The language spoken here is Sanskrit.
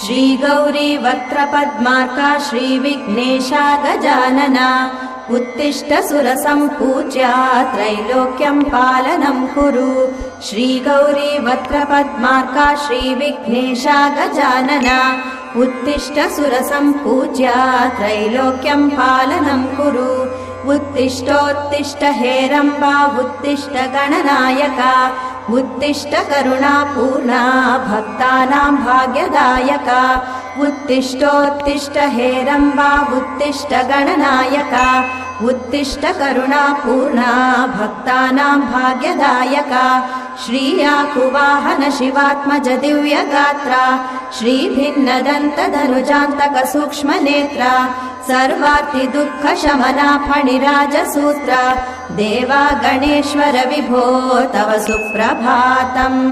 श्रीगौरी वक्त्रपद्मार्का श्रीविघ्नेशा गजानना उत्तिष्ठ सुरसम्पूज्या त्रैलोक्यं पालनं कुरु। श्रीगौरी वक्त्रपद्मार्का श्रीविघ्नेशा गजानना उत्तिष्ठ सुरसम्पूज्या त्रैलोक्यं पालनं कुरु। उत्तिष्ठोत्तिष्ठ हेरम्बा उत्तिष्ठ गणनायका उत्तिष्ठ करुणापूर्णा भक्तानां भाग्यदायका। उत्तिष्ठोत्तिष्ठ हेरम्बा उत्तिष्ठ गणनायका उत्तिष्ठ करुणापूर्णा भक्तानां भाग्यदायका। श्रीयाकुवाहन शिवात्मज दिव्यगात्रा श्रीभिन्नदन्तधनुजान्तक सूक्ष्मनेत्रा सर्वार्ति दुःखशमना फणिराजसूत्रा देवा गणेश्वर विभो तव सुप्रभातम्।